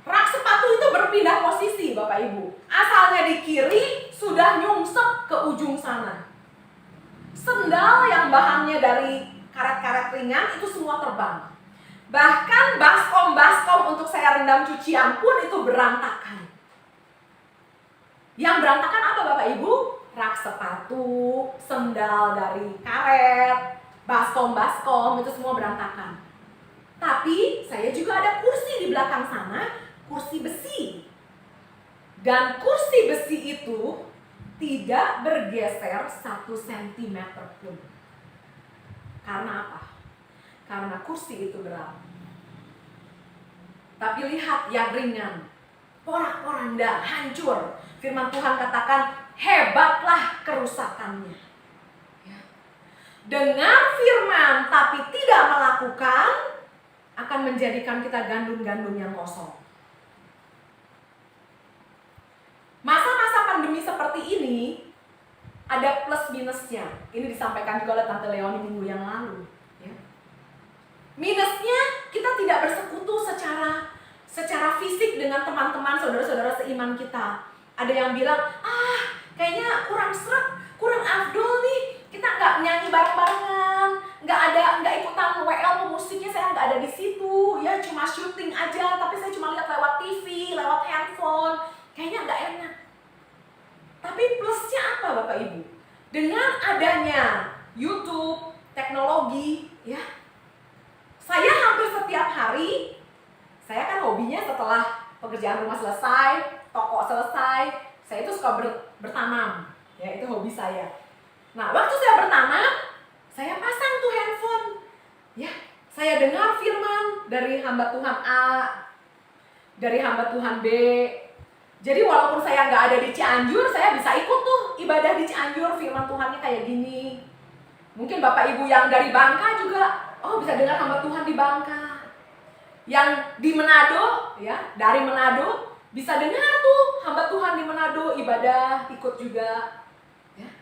Rak sepatu itu berpindah posisi, Bapak Ibu. Asalnya di kiri sudah nyungsep ke ujung sana. Sendal yang bahannya dari karet-karet ringan itu semua terbang. Bahkan baskom untuk saya rendam cucian pun itu berantakan. Yang berantakan apa Bapak Ibu? Rak sepatu, sendal dari karet, baskom itu semua berantakan. Tapi saya juga ada kursi di belakang sana, kursi besi. Dan kursi besi itu tidak bergeser 1 cm pun. Karena apa? Karena kursi itu berat. Tapi lihat yang ringan, porak-poranda, hancur. Firman Tuhan katakan, hebatlah kerusakannya. Ya. Dengar firman tapi tidak melakukan, akan menjadikan kita gandum-gandum yang kosong. Masa-masa pandemi seperti ini, ada plus minusnya. Ini disampaikan juga oleh Tante Leoni minggu yang lalu. Ya. Minusnya kita tidak bersekutu secara fisik dengan teman-teman, saudara-saudara seiman kita. Ada yang bilang, kayaknya kurang seret, kurang afdol nih. Kita nggak nyanyi bareng-barengan, nggak ikutan WL musiknya, saya nggak ada di situ. Ya cuma syuting aja, tapi saya cuma lihat lewat TV, lewat handphone. Kayaknya nggak enak. Tapi plusnya apa Bapak Ibu? Dengan adanya YouTube, teknologi, ya. Saya hampir setiap hari, saya kan hobinya setelah pekerjaan rumah selesai, toko selesai, saya itu suka bertanam. Ya, itu hobi saya. Nah, waktu saya bertanam, saya pasang tuh handphone. Ya, saya dengar firman dari hamba Tuhan A, dari hamba Tuhan B. Jadi walaupun saya nggak ada di Cianjur, saya bisa ikut tuh ibadah di Cianjur, firman Tuhannya kayak gini. Mungkin Bapak Ibu yang dari Bangka juga, bisa dengar hamba Tuhan di Bangka. Yang di Manado, ya, dari Manado, bisa dengar tuh hamba Tuhan di Manado ibadah, ikut juga.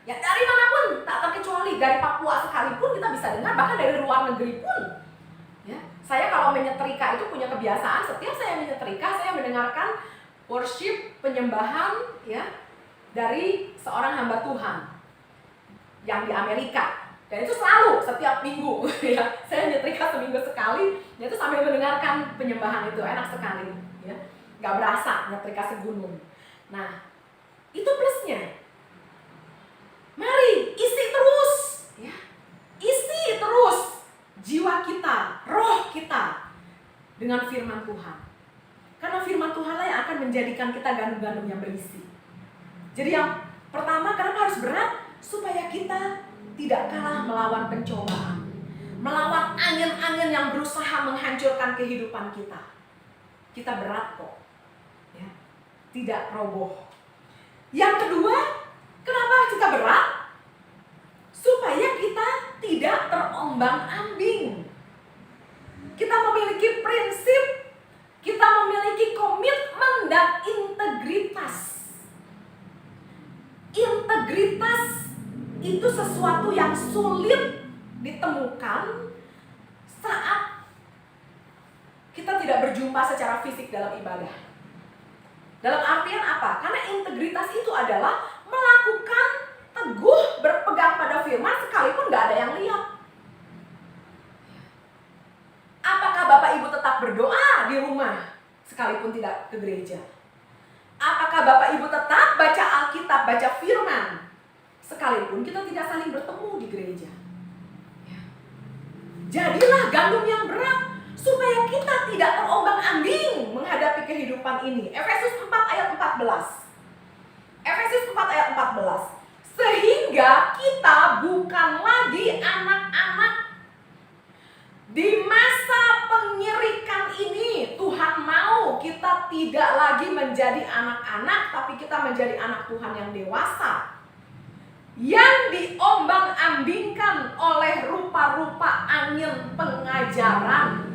Ya dari manapun, tak terkecuali, dari Papua sekalipun kita bisa dengar, bahkan dari luar negeri pun. Ya, saya kalau menyetrika itu punya kebiasaan, setiap saya menyetrika, saya mendengarkan worship, penyembahan, ya, dari seorang hamba Tuhan yang di Amerika. Dan itu selalu setiap minggu, ya. Saya nyetrika seminggu sekali, itu sambil mendengarkan penyembahan itu, enak sekali, ya. Gak berasa nyetrika segunung. Nah, itu plusnya. Mari isi terus, ya. Isi terus jiwa kita, roh kita dengan firman Tuhan. Karena firman Tuhanlah yang akan menjadikan kita gandum-gandum yang berisi. Jadi yang pertama, kenapa harus berat? Supaya kita tidak kalah melawan pencobaan, melawan angin-angin yang berusaha menghancurkan kehidupan kita. Kita berat kok, ya. Tidak roboh. Yang kedua, kenapa kita berat? Supaya kita tidak terombang-ambing. Kita memiliki prinsip, kita memiliki komitmen dan integritas. Integritas itu sesuatu yang sulit ditemukan saat kita tidak berjumpa secara fisik dalam ibadah. Dalam artian apa? Karena integritas itu adalah melakukan teguh berpegang pada firman sekalipun gak ada yang lihat. Apakah Bapak Ibu tetap berdoa di rumah sekalipun tidak ke gereja? Apakah Bapak Ibu tetap baca Alkitab, baca firman sekalipun kita tidak saling bertemu di gereja? Ya. Jadilah gandum yang berat supaya kita tidak terombang-ambing menghadapi kehidupan ini. Efesus 4 ayat 14. Efesus 4 ayat 14. Sehingga kita bukan lagi anak-anak. Di masa pengirikan ini Tuhan mau kita tidak lagi menjadi anak-anak, tapi kita menjadi anak Tuhan yang dewasa, yang diombang-ambingkan oleh rupa-rupa angin pengajaran.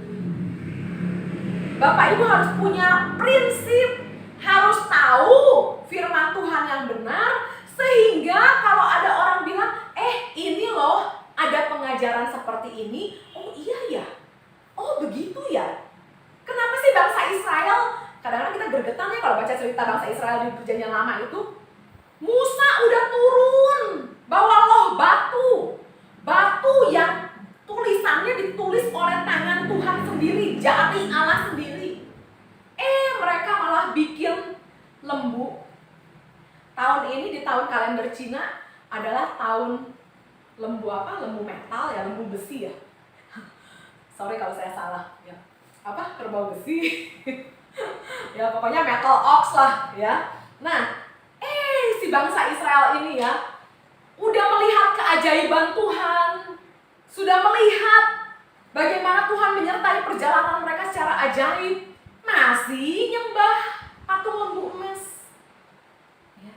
Bapak Ibu harus punya prinsip, harus tahu firman Tuhan yang benar, sehingga kalau ada orang bilang, ini loh ada pengajaran seperti ini, oh iya ya, oh begitu ya. Kenapa sih bangsa Israel, kadang-kadang kita gergetan ya kalau baca cerita bangsa Israel di Perjanjian Lama itu, Musa udah turun bawa loh batu yang tulisannya ditulis oleh tangan Tuhan sendiri, jari Allah sendiri. Mereka malah bikin lembu. Tahun ini di tahun kalender Cina adalah tahun lembu lembu metal ya, lembu besi ya. Sorry kalau saya salah ya. Kerbau besi. Ya pokoknya metal ox lah ya. Nah, si bangsa Israel ini ya udah melihat keajaiban Tuhan, sudah melihat bagaimana Tuhan menyertai perjalanan mereka secara ajaib, masih nyembah patung lembu emas. Ya.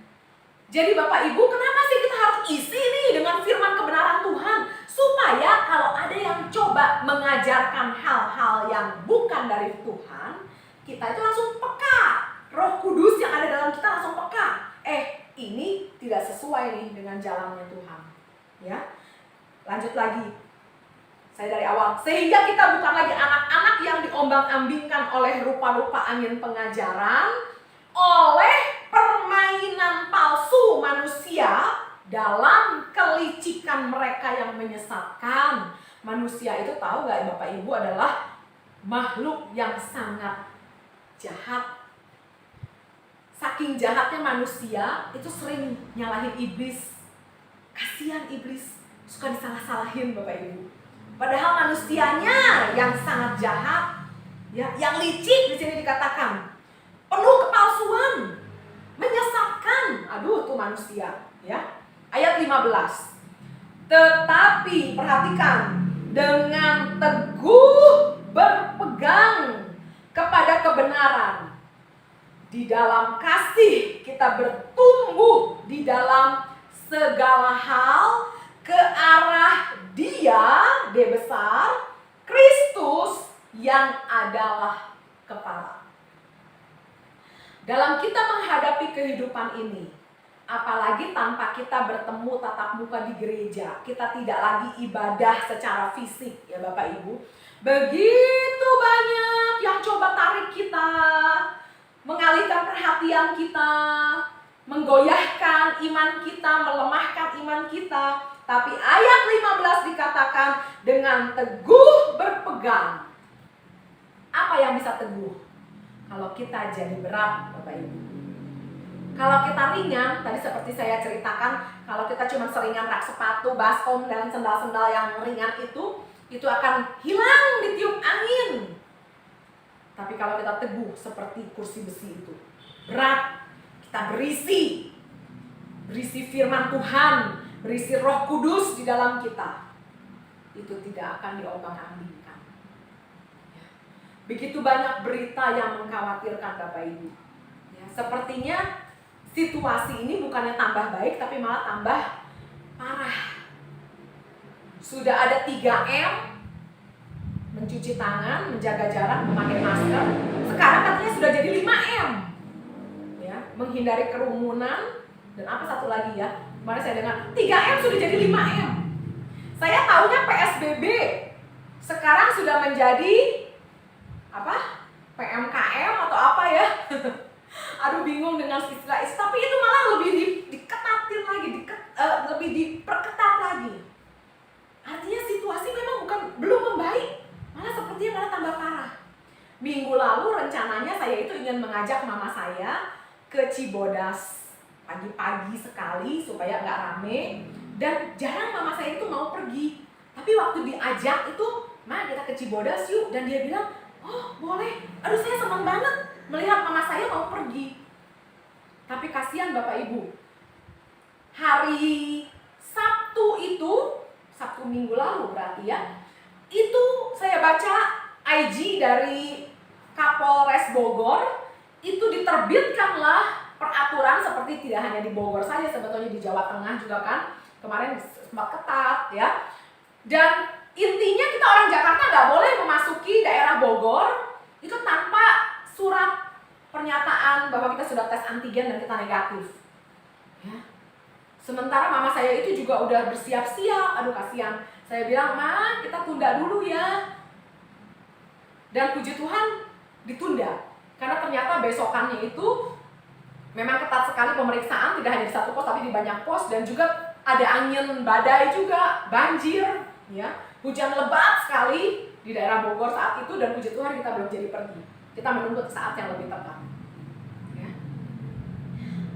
Jadi Bapak Ibu, kenapa sih kita harus isi nih dengan firman kebenaran Tuhan? Supaya kalau ada yang coba mengajarkan hal-hal yang bukan dari Tuhan, kita itu langsung peka. Roh Kudus yang ada dalam kita langsung peka. Ini tidak sesuai nih dengan jalannya Tuhan. Ya, lanjut lagi. Saya dari awal. Sehingga kita bukan lagi anak-anak yang diombang-ambingkan oleh rupa-rupa angin pengajaran, oleh permainan palsu manusia dalam kelicikan mereka yang menyesatkan. Manusia itu tahu gak Bapak Ibu adalah makhluk yang sangat jahat. Saking jahatnya manusia itu sering nyalahin iblis. Kasihan iblis, suka disalah-salahin Bapak Ibu. Padahal manusianya yang sangat jahat, ya, yang licik di sini dikatakan, penuh kepalsuan, menyesatkan. Aduh, tuh manusia, ya. Ayat 15. Tetapi perhatikan, dengan teguh berpegang kepada kebenaran, di dalam kasih kita bertumbuh di dalam segala hal ke arah Dia, D besar, Kristus yang adalah kepala. Dalam kita menghadapi kehidupan ini, apalagi tanpa kita bertemu tatap muka di gereja, kita tidak lagi ibadah secara fisik ya Bapak Ibu. Begitu banyak yang coba tarik kita, mengalihkan perhatian kita, menggoyahkan iman kita, melemahkan iman kita. Tapi ayat 15 dikatakan dengan teguh berpegang. Apa yang bisa teguh? Kalau kita jadi berat, Bapak Ibu. Kalau kita ringan, tadi seperti saya ceritakan, kalau kita cuma seringan rak sepatu, baskom, dan sendal-sendal yang ringan itu akan hilang ditiup angin. Tapi kalau kita teguh seperti kursi besi itu, berat, kita berisi firman Tuhan, berisi Roh Kudus di dalam kita, itu tidak akan diombang-ambingkan. Begitu banyak berita yang mengkhawatirkan Bapak Ibu. Ya, sepertinya situasi ini bukannya tambah baik, tapi malah tambah parah. Sudah ada 3M, mencuci tangan, menjaga jarak, memakai masker. Sekarang katanya sudah jadi 5M. Ya, menghindari kerumunan, dan apa satu lagi ya? Kemarin saya dengar 3M sudah jadi 5M. Saya tahunya PSBB sekarang sudah menjadi apa? PMKM atau apa ya? Aduh, bingung dengan istilah itu. Tapi itu malah lebih diketatin lagi, lebih diperketat lagi. Artinya situasi memang belum membaik, malah sepertinya malah tambah parah. Minggu lalu rencananya saya itu ingin mengajak mama saya ke Cibodas pagi-pagi sekali supaya nggak rame, dan jarang mama saya itu mau pergi. Tapi waktu diajak itu Ma kita ke Cibodas yuk. Dan dia bilang, oh boleh. Aduh saya senang banget melihat mama saya mau pergi. Tapi kasihan Bapak Ibu, hari Sabtu itu, Sabtu minggu lalu berarti ya, itu saya baca IG dari Kapolres Bogor, itu diterbitkanlah peraturan seperti tidak hanya di Bogor saja, sebetulnya di Jawa Tengah juga kan, kemarin sempat ketat ya. Dan intinya kita orang Jakarta nggak boleh memasuki daerah Bogor itu tanpa surat pernyataan bahwa kita sudah tes antigen dan kita negatif. Ya. Sementara mama saya itu juga udah bersiap-siap, aduh kasihan. Saya bilang, Ma kita tunda dulu ya. Dan puji Tuhan ditunda. Karena ternyata besokannya itu memang ketat sekali pemeriksaan, tidak hanya di satu pos tapi di banyak pos, dan juga ada angin badai juga, banjir, ya, hujan lebat sekali di daerah Bogor saat itu, dan puji Tuhan kita belum jadi pergi. Kita menunggu saat yang lebih tepat. Ya.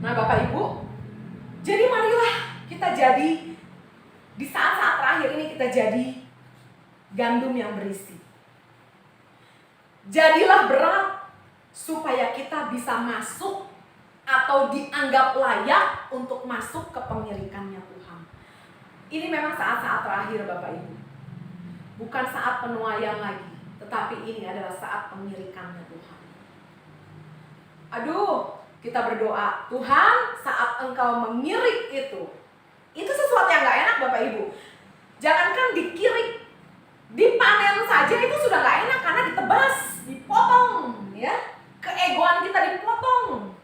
Nah Bapak Ibu, jadi marilah kita jadi di saat-saat terakhir ini kita jadi gandum yang berisi. Jadilah berat supaya kita bisa masuk atau dianggap layak untuk masuk ke pengirikannya Tuhan. Ini memang saat-saat terakhir Bapak Ibu. Bukan saat penuaian lagi, tetapi ini adalah saat pengirikannya Tuhan. Aduh, kita berdoa, Tuhan saat Engkau mengirik itu sesuatu yang gak enak Bapak Ibu. Jangankan dikirik, dipanen saja itu sudah gak enak karena ditebas, dipotong, ya. Keegoan kita dipotong,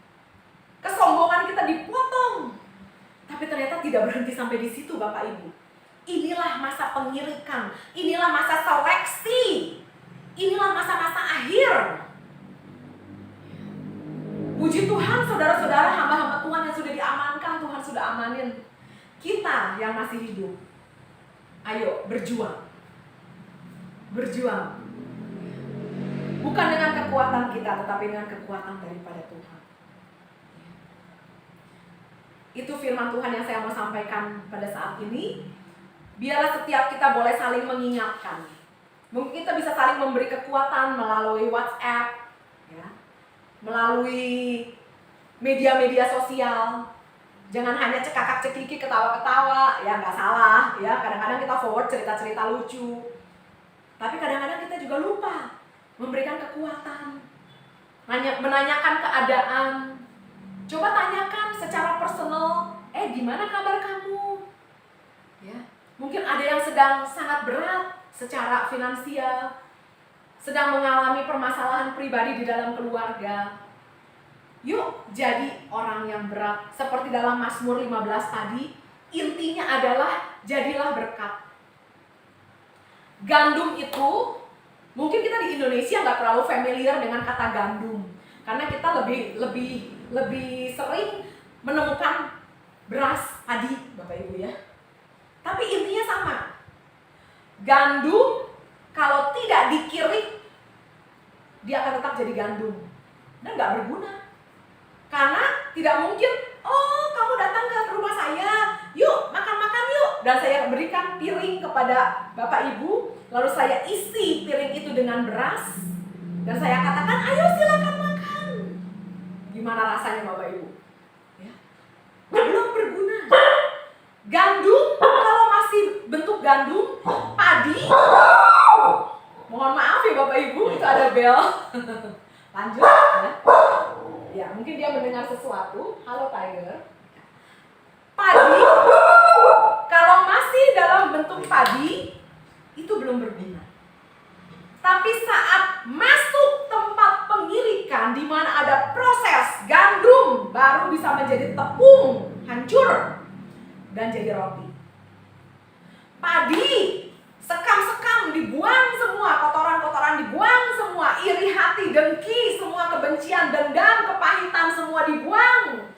kesombongan kita dipotong. Tapi ternyata tidak berhenti sampai di situ Bapak Ibu. Inilah masa pengirikan, inilah masa seleksi, inilah masa-masa akhir. Puji Tuhan saudara-saudara, hamba-hamba Tuhan yang sudah diamankan, Tuhan sudah amanin. Kita yang masih hidup, ayo berjuang. Berjuang. Bukan dengan kekuatan kita, tetapi dengan kekuatan daripada Tuhan. Itu firman Tuhan yang saya mau sampaikan pada saat ini. Biarlah setiap kita boleh saling mengingatkan. Mungkin kita bisa saling memberi kekuatan melalui WhatsApp, ya, melalui media-media sosial. Jangan hanya cekakak-cekiki, ketawa-ketawa, ya nggak salah. Ya, kadang-kadang kita forward cerita-cerita lucu. Tapi kadang-kadang kita juga lupa memberikan kekuatan, menanyakan keadaan. Coba tanyakan secara personal, gimana kabar kamu? Ya, mungkin ada yang sedang sangat berat secara finansial, sedang mengalami permasalahan pribadi di dalam keluarga. Yuk jadi orang yang berat. Seperti dalam Mazmur 15 tadi, intinya adalah jadilah berkat. Gandum itu, mungkin kita di Indonesia nggak terlalu familiar dengan kata gandum, karena kita lebih sering menemukan beras, padi, Bapak Ibu ya. Tapi intinya sama. Gandum kalau tidak dikirik, dia akan tetap jadi gandum dan nggak berguna. Karena tidak mungkin, oh kamu datang ke rumah saya, yuk makan-makan yuk, dan saya berikan piring kepada Bapak Ibu, lalu saya isi piring itu dengan beras, dan saya katakan, ayo silakan makan. Gimana rasanya Bapak Ibu? Ya. Belum berguna. Gandum, kalau masih bentuk gandum, padi, mohon maaf ya Bapak Ibu, itu ada bel. Lanjut ya. Ya, mungkin dia mendengar sesuatu. Halo Tiger. Padi, kalau masih dalam bentuk padi, itu belum berguna. Tapi saat masuk tempat pengirikan di mana ada proses gandum baru bisa menjadi tepung, hancur dan jadi roti. Padi, sekam-sekam dibuang semua, kotoran-kotoran dibuang semua, iri hati, dengki, semua kebencian, dendam, kepahitan semua dibuang.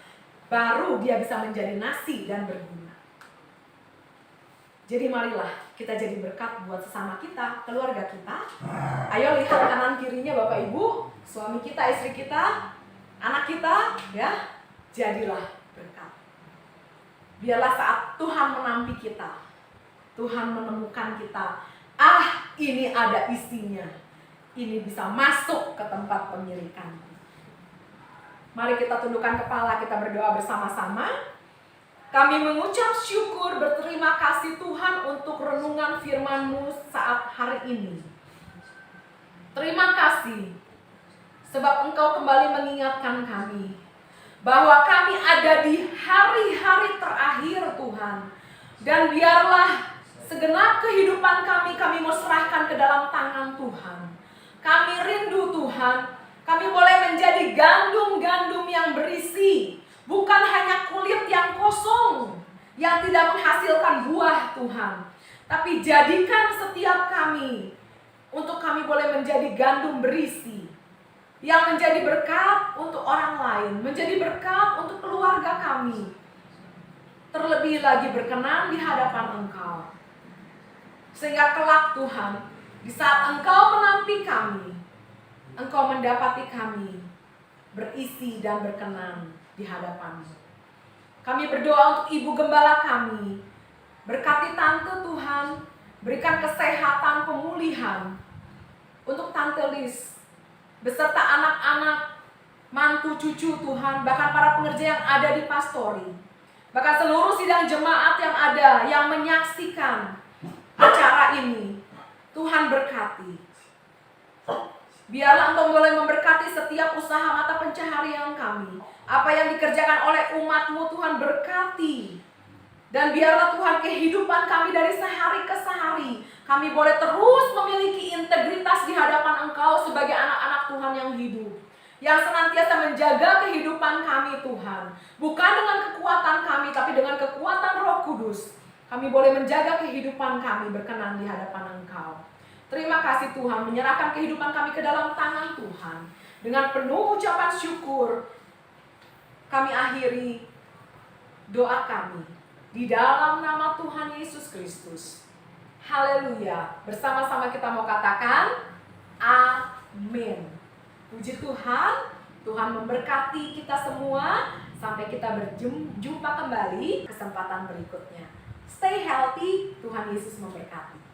Baru dia bisa menjadi nasi dan berguna. Jadi marilah kita jadi berkat buat sesama kita, keluarga kita. Ayo lihat kanan kirinya Bapak Ibu, suami kita, istri kita, anak kita, ya. Jadilah berkat. Biarlah saat Tuhan menampi kita, Tuhan menemukan kita, Ini ada isinya. Ini bisa masuk ke tempat pemilikan. Mari kita tundukkan kepala, kita berdoa bersama-sama. Kami mengucap syukur, berterima kasih Tuhan untuk renungan firman-Mu saat hari ini. Terima kasih, sebab Engkau kembali mengingatkan kami bahwa kami ada di hari-hari terakhir Tuhan. Dan biarlah segenap kehidupan kami mau serahkan ke dalam tangan Tuhan. Kami rindu Tuhan, kami boleh menjadi gandum-gandum yang berisi, bukan hanya kulit yang kosong, yang tidak menghasilkan buah Tuhan. Tapi jadikan setiap kami, untuk kami boleh menjadi gandum berisi, yang menjadi berkat untuk orang lain, menjadi berkat untuk keluarga kami. Terlebih lagi berkenan di hadapan Engkau. Sehingga kelak Tuhan, di saat Engkau menampi kami, Engkau mendapati kami berisi dan berkenan di hadapan-Mu. Kami berdoa untuk Ibu Gembala kami. Berkati Tante Tuhan, berikan kesehatan, pemulihan untuk Tante Lis, beserta anak-anak, mantu, cucu Tuhan, bahkan para pengerja yang ada di pastori, bahkan seluruh sidang jemaat yang ada, yang menyaksikan acara ini. Tuhan berkati. Biarlah Engkau boleh memberkati setiap usaha mata pencaharian kami. Apa yang dikerjakan oleh umat-Mu Tuhan berkati. Dan biarlah Tuhan kehidupan kami dari sehari ke sehari, kami boleh terus memiliki integritas di hadapan Engkau sebagai anak-anak Tuhan yang hidup, yang senantiasa menjaga kehidupan kami Tuhan. Bukan dengan kekuatan kami, tapi dengan kekuatan Roh Kudus. Kami boleh menjaga kehidupan kami berkenan di hadapan Engkau. Terima kasih Tuhan, menyerahkan kehidupan kami ke dalam tangan Tuhan. Dengan penuh ucapan syukur, kami akhiri doa kami di dalam nama Tuhan Yesus Kristus. Haleluya. Bersama-sama kita mau katakan amin. Puji Tuhan, Tuhan memberkati kita semua. Sampai kita berjumpa kembali kesempatan berikutnya. Stay healthy, Tuhan Yesus memberkati.